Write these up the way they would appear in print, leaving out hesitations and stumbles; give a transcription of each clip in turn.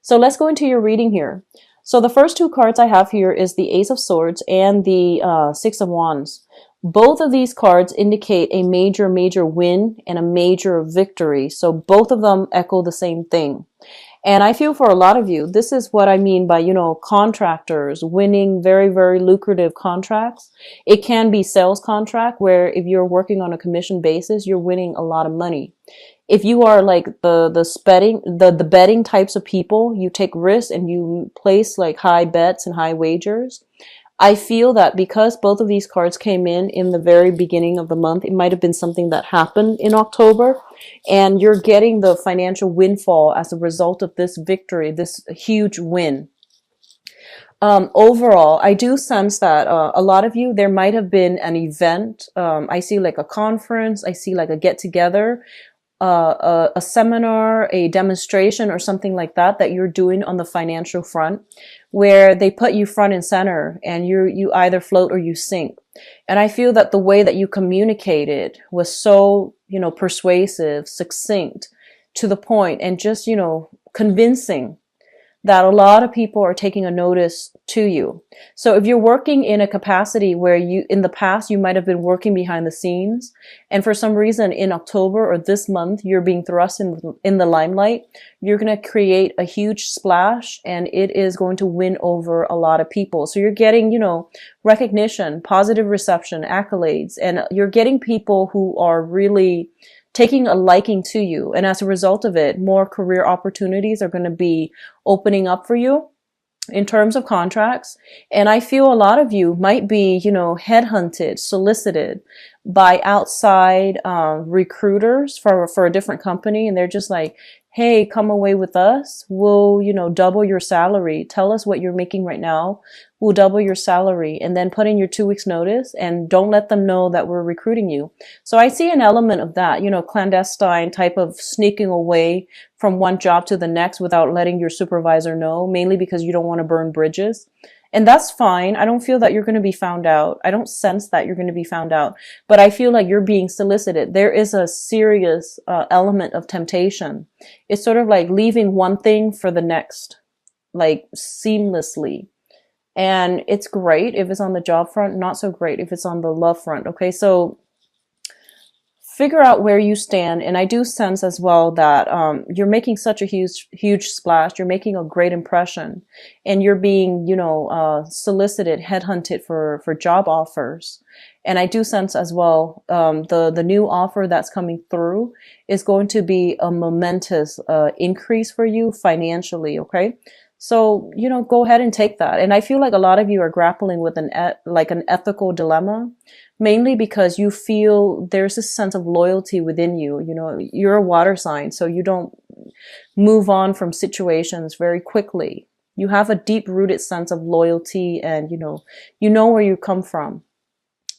So let's go into your reading here. So the first two cards I have here is the Ace of Swords and the Six of Wands. Both of these cards indicate a major, major win and a major victory. So both of them echo the same thing. And I feel for a lot of you, this is what I mean by, contractors winning very, very lucrative contracts. It can be sales contract where if you're working on a commission basis, you're winning a lot of money. If you are like the betting types of people, you take risks and you place like high bets and high wagers. I feel that because both of these cards came in the very beginning of the month, it might have been something that happened in October, and you're getting the financial windfall as a result of this victory, this huge win. Overall, I do sense that a lot of you, there might have been an event. I see like a conference, I see like a get together, a seminar, a demonstration, or something like that that you're doing on the financial front, where they put you front and center, and you either float or you sink. And I feel that the way that you communicated was so persuasive, succinct, to the point, and just convincing, that a lot of people are taking a notice to you. So if you're working in a capacity where in the past, you might have been working behind the scenes, and for some reason in October or this month, you're being thrust in the limelight, you're going to create a huge splash, and it is going to win over a lot of people. So you're getting, recognition, positive reception, accolades, and you're getting people who are really taking a liking to you. And as a result of it, more career opportunities are going to be opening up for you in terms of contracts. And I feel a lot of you might be, headhunted, solicited by outside recruiters for a different company. And they're just like, hey, come away with us. We'll, double your salary. Tell us what you're making right now. We'll double your salary, and then put in your 2 weeks notice, and don't let them know that we're recruiting you. So I see an element of that, clandestine type of sneaking away from one job to the next without letting your supervisor know, mainly because you don't want to burn bridges. And that's fine. I don't feel that you're going to be found out. I don't sense that you're going to be found out, but I feel like you're being solicited. There is a serious element of temptation. It's sort of like leaving one thing for the next, like seamlessly. And it's great if it's on the job front, not so great if it's on the love front. Okay, so figure out where you stand. And I do sense as well that you're making such a huge splash. You're making a great impression, and you're being, solicited, headhunted for job offers. And I do sense as well the new offer that's coming through is going to be a momentous increase for you financially. Okay. So, go ahead and take that. And I feel like a lot of you are grappling with an ethical dilemma, mainly because you feel there's this sense of loyalty within you. You're a water sign, so you don't move on from situations very quickly. You have a deep rooted sense of loyalty, and, you know where you come from.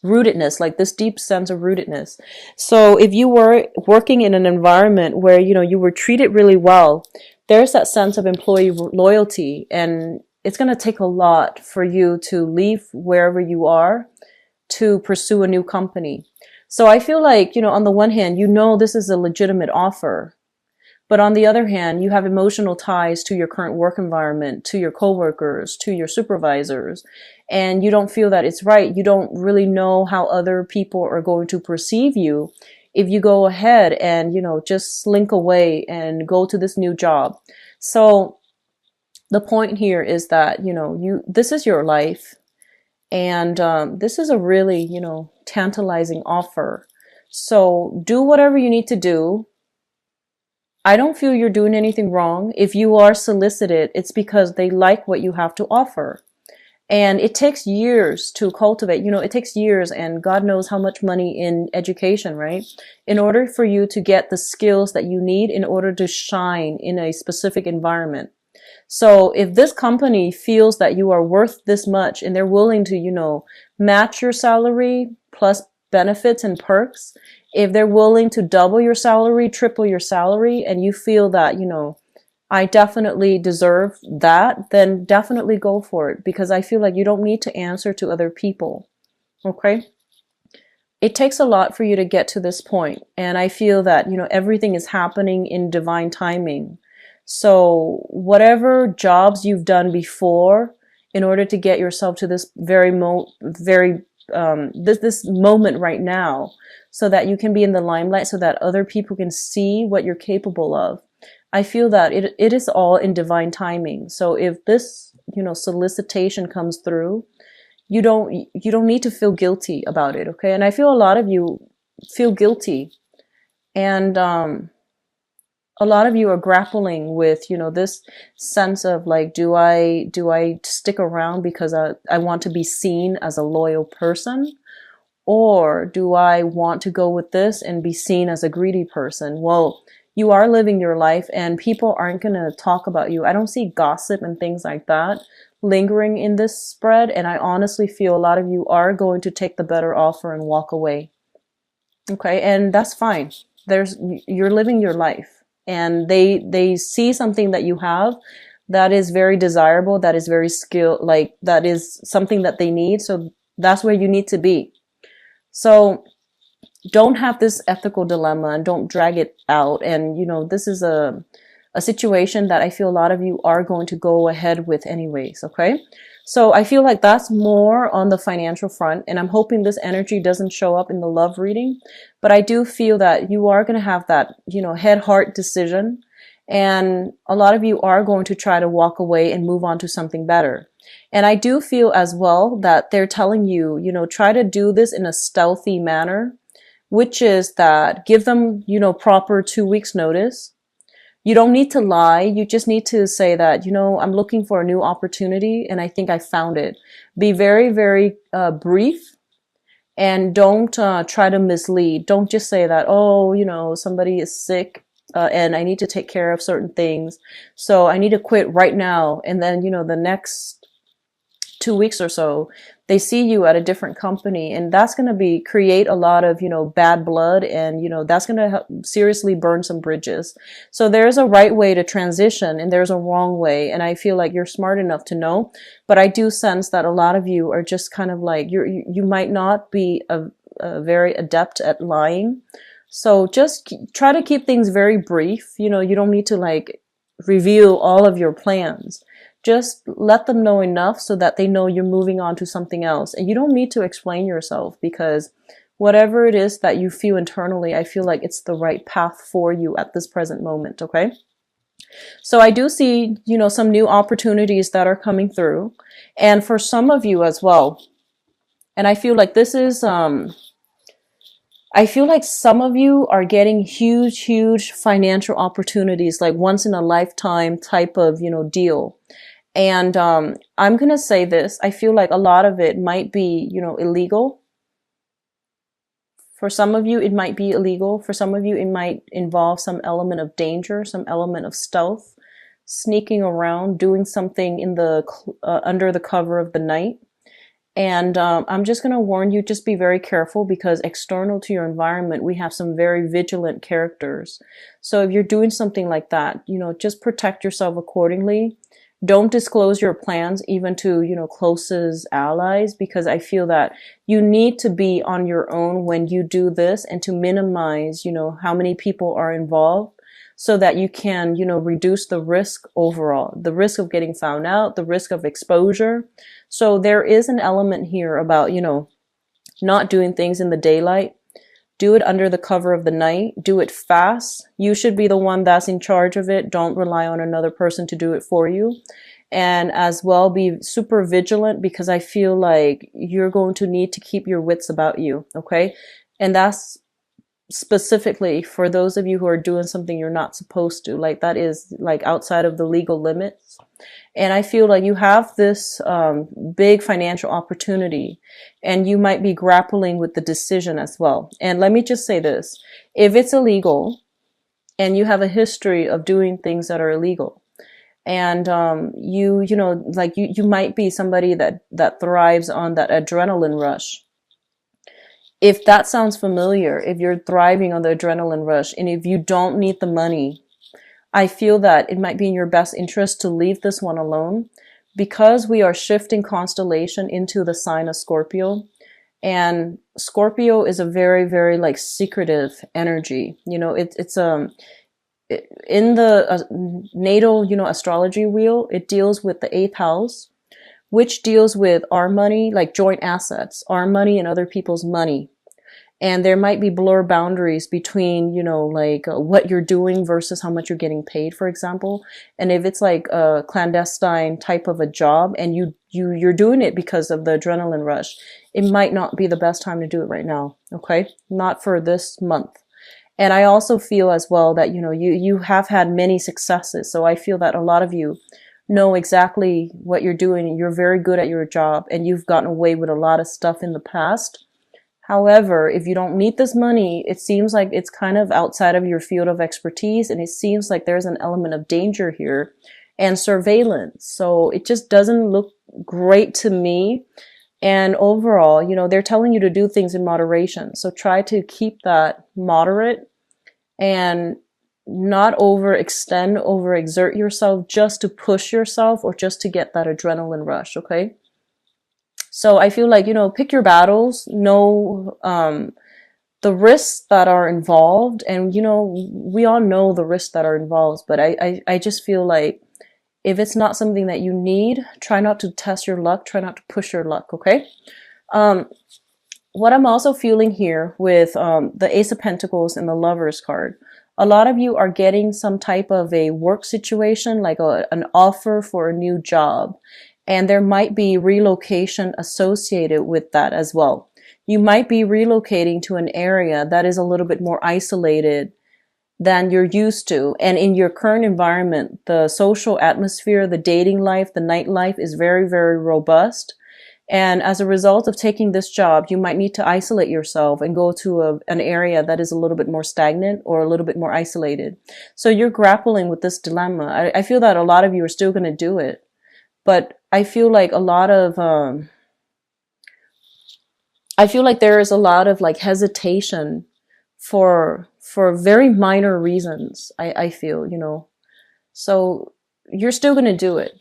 Rootedness, like this deep sense of rootedness. So if you were working in an environment where, you were treated really well, there's that sense of employee loyalty, and it's going to take a lot for you to leave wherever you are to pursue a new company. So I feel like, on the one hand, this is a legitimate offer, but on the other hand, you have emotional ties to your current work environment, to your coworkers, to your supervisors, and you don't feel that it's right. You don't really know how other people are going to perceive you if you go ahead and, just slink away and go to this new job. So the point here is that, this is your life, and this is a really, tantalizing offer. So do whatever you need to do. I don't feel you're doing anything wrong. If you are solicited, it's because they like what you have to offer. And it takes years to cultivate, it takes years, and God knows how much money in education, right? In order for you to get the skills that you need in order to shine in a specific environment. So if this company feels that you are worth this much, and they're willing to, match your salary plus benefits and perks, if they're willing to double your salary, triple your salary, and you feel that, I definitely deserve that, then definitely go for it, because I feel like you don't need to answer to other people. Okay? It takes a lot for you to get to this point, and I feel that, everything is happening in divine timing. So whatever jobs you've done before in order to get yourself to this this moment right now, so that you can be in the limelight, so that other people can see what you're capable of. I feel that it is all in divine timing. So if this, solicitation comes through, you don't need to feel guilty about it, okay? And I feel a lot of you feel guilty, and a lot of you are grappling with, this sense of like, do I stick around because I want to be seen as a loyal person, or do I want to go with this and be seen as a greedy person? Well, you are living your life, and people aren't going to talk about you. I don't see gossip and things like that lingering in this spread, and I honestly feel a lot of you are going to take the better offer and walk away. Okay, and that's fine. You're living your life, and they see something that you have that is very desirable, that is very like that is something that they need. So that's where you need to be. So don't have this ethical dilemma and don't drag it out. And this is a situation that I feel a lot of you are going to go ahead with anyways. Okay. So I feel like that's more on the financial front, and I'm hoping this energy doesn't show up in the love reading, but I do feel that you are going to have that, head heart decision, and a lot of you are going to try to walk away and move on to something better. And I do feel as well that they're telling you, try to do this in a stealthy manner, which is that give them, proper 2 weeks notice. You don't need to lie. You just need to say that, I'm looking for a new opportunity and I think I found it. Be very, very brief, and don't try to mislead. Don't just say that, oh, somebody is sick and I need to take care of certain things, so I need to quit right now. And then, the next 2 weeks or so, they see you at a different company, and that's going to create a lot of, bad blood, and, that's going to seriously burn some bridges. So there's a right way to transition and there's a wrong way. And I feel like you're smart enough to know, but I do sense that a lot of you are just kind of like, you might not be a very adept at lying. So just try to keep things very brief. You don't need to like reveal all of your plans. Just let them know enough so that they know you're moving on to something else. And you don't need to explain yourself, because whatever it is that you feel internally, I feel like it's the right path for you at this present moment. Okay. So I do see, some new opportunities that are coming through, and for some of you as well. And I feel like this is, I feel like some of you are getting huge, huge financial opportunities, like once in a lifetime type of, deal. And I'm going to say this. I feel like a lot of it might be, illegal. For some of you, it might be illegal. For some of you, it might involve some element of danger, some element of stealth, sneaking around, doing something in the under the cover of the night. And I'm just going to warn you, just be very careful, because external to your environment, we have some very vigilant characters. So if you're doing something like that, just protect yourself accordingly. Don't disclose your plans even to, closest allies, because I feel that you need to be on your own when you do this, and to minimize, how many people are involved, so that you can, reduce the risk overall, the risk of getting found out, the risk of exposure. So there is an element here about, not doing things in the daylight. Do it under the cover of the night. Do it fast. You should be the one that's in charge of it. Don't rely on another person to do it for you. And as well, be super vigilant, because I feel like you're going to need to keep your wits about you. Okay. And that's specifically for those of you who are doing something you're not supposed to, like that is like outside of the legal limits. And I feel like you have this big financial opportunity, and you might be grappling with the decision as well. And let me just say this. If it's illegal and you have a history of doing things that are illegal, and you might be somebody that thrives on that adrenaline rush. If that sounds familiar, if you're thriving on the adrenaline rush, and if you don't need the money, I feel that it might be in your best interest to leave this one alone, because we are shifting constellation into the sign of Scorpio. And Scorpio is a very, very like secretive energy. in the natal, astrology wheel, it deals with the eighth house, which deals with our money, like joint assets, our money and other people's money. And there might be blur boundaries between, like what you're doing versus how much you're getting paid, for example. And if it's like a clandestine type of a job and you're doing it because of the adrenaline rush, it might not be the best time to do it right now. Okay. Not for this month. And I also feel as well that, you have had many successes. So I feel that a lot of you know exactly what you're doing. You're very good at your job and you've gotten away with a lot of stuff in the past. However, if you don't need this money, it seems like it's kind of outside of your field of expertise, and it seems like there's an element of danger here and surveillance. So it just doesn't look great to me. And overall, they're telling you to do things in moderation. So try to keep that moderate and not overextend, overexert yourself just to push yourself or just to get that adrenaline rush, okay? So I feel like, pick your battles, know the risks that are involved. And, we all know the risks that are involved, but I just feel like if it's not something that you need, try not to test your luck, try not to push your luck, okay? What I'm also feeling here with the Ace of Pentacles and the Lovers card, a lot of you are getting some type of a work situation, like an offer for a new job. And there might be relocation associated with that as well. You might be relocating to an area that is a little bit more isolated than you're used to. And in your current environment, the social atmosphere, the dating life, the nightlife is very, very robust. And as a result of taking this job, you might need to isolate yourself and go to an area that is a little bit more stagnant or a little bit more isolated. So you're grappling with this dilemma. I feel that a lot of you are still going to do it. But I feel like I feel like there is a lot of like hesitation for very minor reasons. I feel, so you're still going to do it.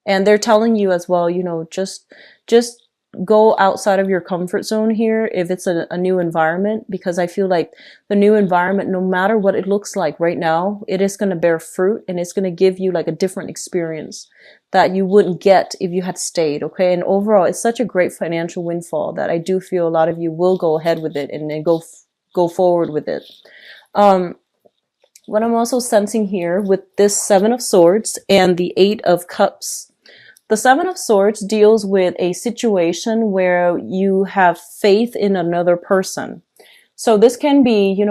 And they're telling you as well, just go outside of your comfort zone here if it's a new environment, because I feel like the new environment, no matter what it looks like right now, it is going to bear fruit and it's going to give you like a different experience that you wouldn't get if you had stayed. Okay. And overall, it's such a great financial windfall that I do feel a lot of you will go ahead with it and then go forward with it. What I'm also sensing here with this Seven of Swords and the Eight of Cups, the Seven of Swords deals with a situation where you have faith in another person. So this can be,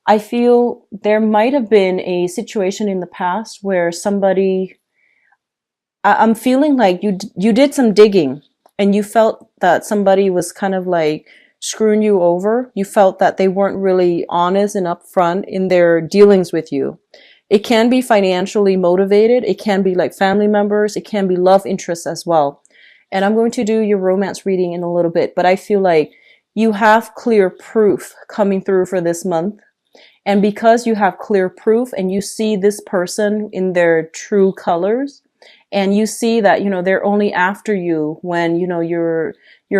I feel there might have been a situation in the past where I'm feeling like you did some digging and you felt that somebody was kind of like screwing you over. You felt that they weren't really honest and upfront in their dealings with you. It can be financially motivated. It can be like family members. It can be love interests as well. And I'm going to do your romance reading in a little bit, but I feel like you have clear proof coming through for this month. And because you have clear proof and you see this person in their true colors, and you see that, they're only after you when, your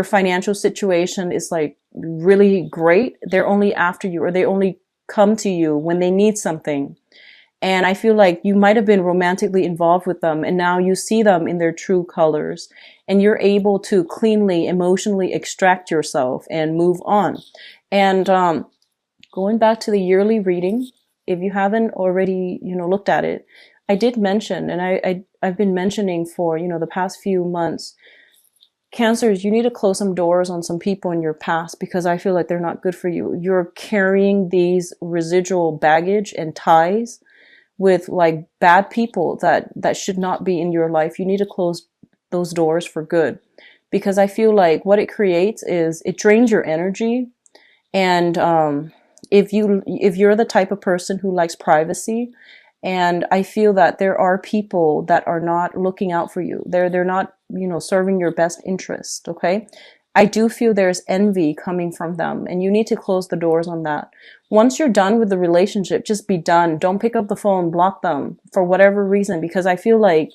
financial situation is like really great. They're only after you, or they only come to you when they need something. And I feel like you might have been romantically involved with them, and now you see them in their true colors, and you're able to cleanly, emotionally extract yourself and move on. And going back to the yearly reading, if you haven't already, looked at it, I did mention, and I've been mentioning for, the past few months, Cancers, you need to close some doors on some people in your past because I feel like they're not good for you. You're carrying these residual baggage and ties with like bad people that should not be in your life. You need to close those doors for good, because I feel like what it creates is it drains your energy. And if you're the type of person who likes privacy, and I feel that there are people that are not looking out for you. They're not, serving your best interest. Okay. I do feel there's envy coming from them, and you need to close the doors on that. Once you're done with the relationship, just be done. Don't pick up the phone, block them for whatever reason, because I feel like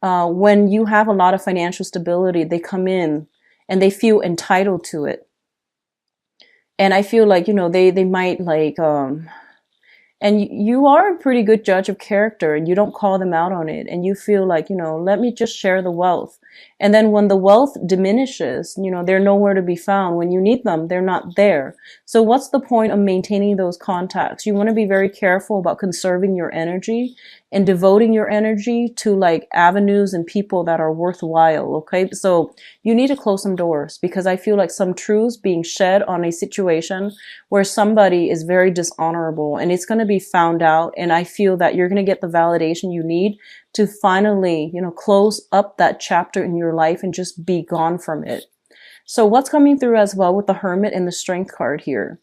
when you have a lot of financial stability, they come in and they feel entitled to it. And I feel like, they might like, And you are a pretty good judge of character, and you don't call them out on it. And you feel like, let me just share the wealth. And then when the wealth diminishes, they're nowhere to be found. When you need them, they're not there. So what's the point of maintaining those contacts? You want to be very careful about conserving your energy and devoting your energy to like avenues and people that are worthwhile. Okay. So you need to close some doors, because I feel like some truths being shed on a situation where somebody is very dishonorable, and it's going to be found out. And I feel that you're going to get the validation you need to finally, close up that chapter in your life and just be gone from it. So what's coming through as well with the Hermit and the Strength card here?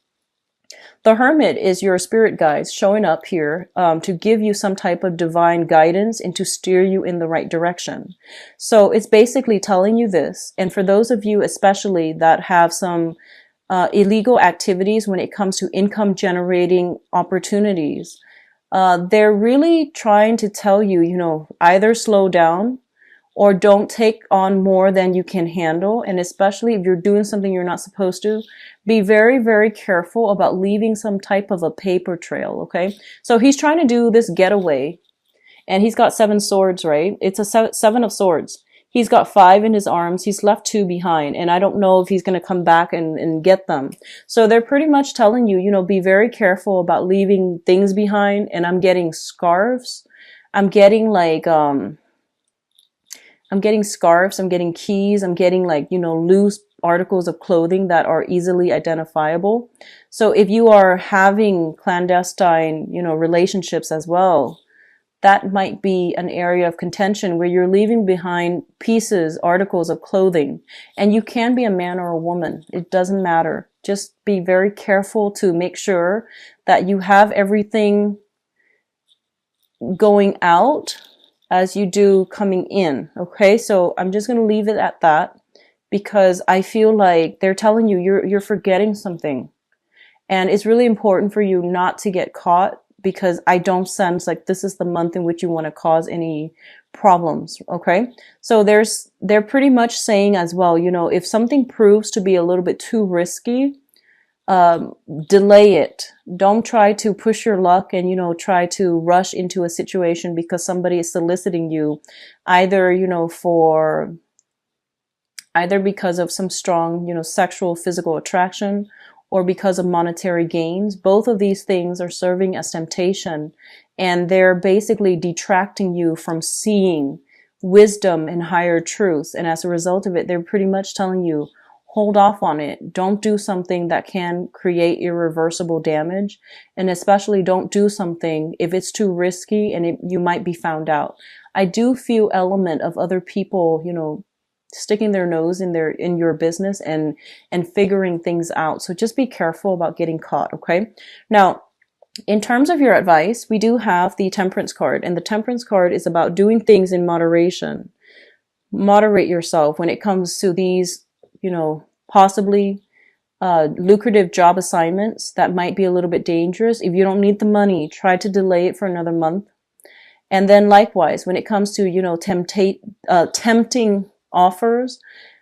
The Hermit is your spirit guides showing up here to give you some type of divine guidance and to steer you in the right direction. So it's basically telling you this. And for those of you especially that have some illegal activities when it comes to income generating opportunities, they're really trying to tell you, either slow down or don't take on more than you can handle. And especially if you're doing something you're not supposed to, be very, very careful about leaving some type of a paper trail. Okay. So he's trying to do this getaway, and he's got 7 swords, right? It's a 7 of swords. He's got 5 in his arms. He's left 2 behind, and I don't know if he's going to come back and get them. So they're pretty much telling you, be very careful about leaving things behind. And I'm getting scarves. I'm getting like, I'm getting scarves, I'm getting keys, I'm getting like, loose articles of clothing that are easily identifiable. So if you are having clandestine, relationships as well, that might be an area of contention where you're leaving behind pieces, articles of clothing. And you can be a man or a woman. It doesn't matter. Just be very careful to make sure that you have everything going out as you do coming in. Okay, so I'm just going to leave it at that, because I feel like they're telling you you're forgetting something, and it's really important for you not to get caught, because I don't sense like this is the month in which you want to cause any problems. Okay, so they're pretty much saying as well, if something proves to be a little bit too risky, delay it. Don't try to push your luck and, try to rush into a situation because somebody is soliciting you, either, either because of some strong, sexual, physical attraction, or because of monetary gains. Both of these things are serving as temptation, and they're basically detracting you from seeing wisdom and higher truth. And as a result of it, they're pretty much telling you, hold off on it. Don't do something that can create irreversible damage. And especially don't do something if it's too risky and you might be found out. I do feel element of other people, sticking their nose in your business and figuring things out. So just be careful about getting caught. Okay. Now, in terms of your advice, we do have the Temperance card, and the Temperance card is about doing things in moderation. Moderate yourself when it comes to these, possibly lucrative job assignments that might be a little bit dangerous. If you don't need the money, try to delay it for another month. And then likewise, when it comes to, tempting offers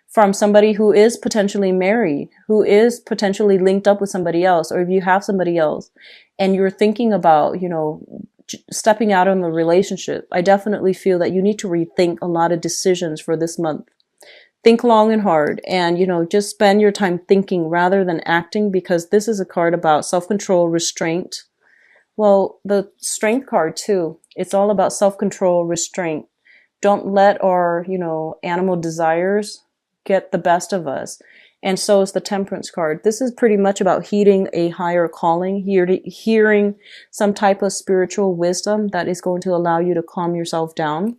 from somebody who is potentially married, who is potentially linked up with somebody else, or if you have somebody else and you're thinking about, stepping out on the relationship, I definitely feel that you need to rethink a lot of decisions for this month. Think long and hard, and, just spend your time thinking rather than acting, because this is a card about self-control, restraint. Well, the Strength card too, it's all about self-control, restraint. Don't let our, animal desires get the best of us. And so is the Temperance card. This is pretty much about heeding a higher calling, hearing some type of spiritual wisdom that is going to allow you to calm yourself down.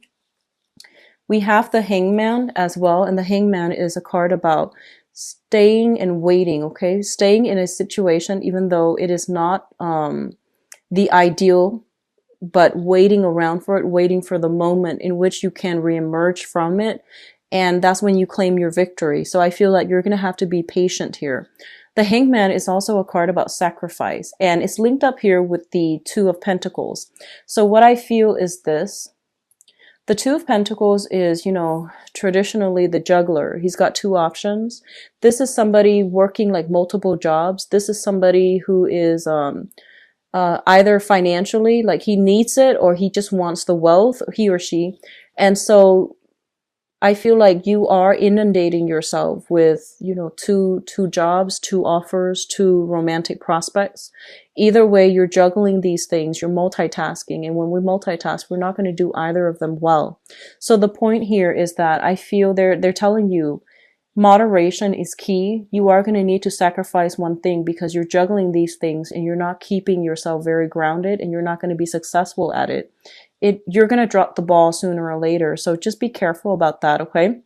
We have the Hangman as well, and the Hangman is a card about staying and waiting, okay? Staying in a situation even though it is not the ideal, but waiting around for it, waiting for the moment in which you can reemerge from it, and that's when you claim your victory. So I feel like you're going to have to be patient here. The Hangman is also a card about sacrifice, and it's linked up here with the Two of Pentacles. So what I feel is this. The Two of Pentacles is, traditionally the juggler. He's got 2 options. This is somebody working like multiple jobs. This is somebody who is either financially, like he needs it, or he just wants the wealth, he or she. And so I feel like you are inundating yourself with, two jobs, two offers, two romantic prospects. Either way, you're juggling these things, you're multitasking. And when we multitask, we're not going to do either of them well. So the point here is that I feel they're telling you moderation is key. You are going to need to sacrifice one thing because you're juggling these things and you're not keeping yourself very grounded, and you're not going to be successful at it. You're going to drop the ball sooner or later. So just be careful about that, okay?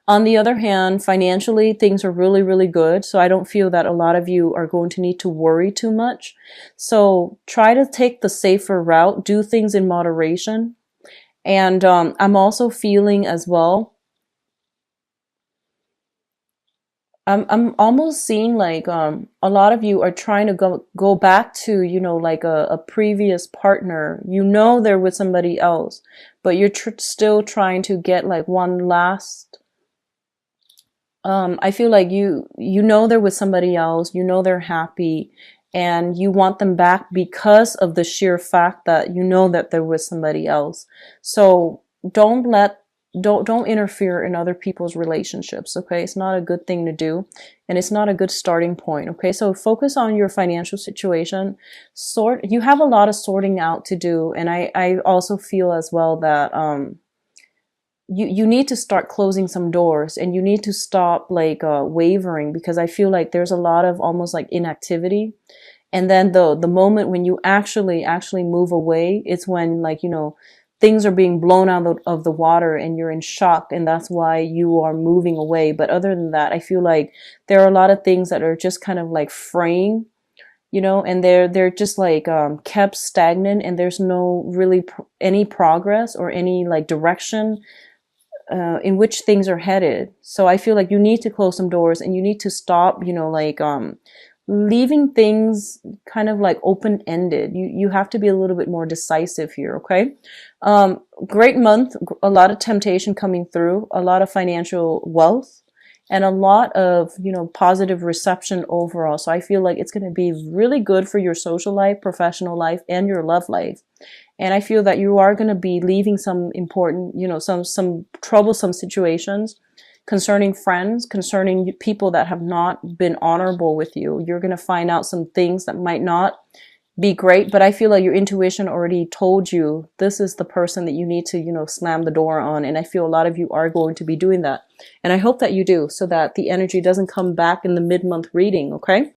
On the other hand, financially, things are really, really good. So I don't feel that a lot of you are going to need to worry too much. So try to take the safer route, do things in moderation. And I'm also feeling as well, I'm almost seeing like a lot of you are trying to go back to, like a previous partner. They're with somebody else, but you're still trying to get like one last. I feel like they're with somebody else. They're happy, and you want them back because of the sheer fact that that they're with somebody else. So don't interfere in other people's relationships, okay? It's not a good thing to do, and it's not a good starting point, okay? So focus on your financial situation. You have a lot of sorting out to do, and I also feel as well that you need to start closing some doors, and you need to stop like wavering, because I feel like there's a lot of almost like inactivity. And then the moment when you actually move away, it's when, like, things are being blown out of the water and you're in shock, and that's why you are moving away. But other than that, I feel like there are a lot of things that are just kind of like fraying, and they're just like kept stagnant, and there's no really any progress or any like direction in which things are headed. So I feel like you need to close some doors, and you need to stop, like leaving things kind of like open-ended. You have to be a little bit more decisive here, okay? Great month, a lot of temptation coming through, a lot of financial wealth, and a lot of, positive reception overall. So I feel like it's going to be really good for your social life, professional life, and your love life. And I feel that you are going to be leaving some important, some troublesome situations concerning friends, concerning people that have not been honorable with you. You're going to find out some things that might not be great, but I feel like your intuition already told you this is the person that you need to, slam the door on. And I feel a lot of you are going to be doing that. And I hope that you do, so that the energy doesn't come back in the mid-month reading, okay?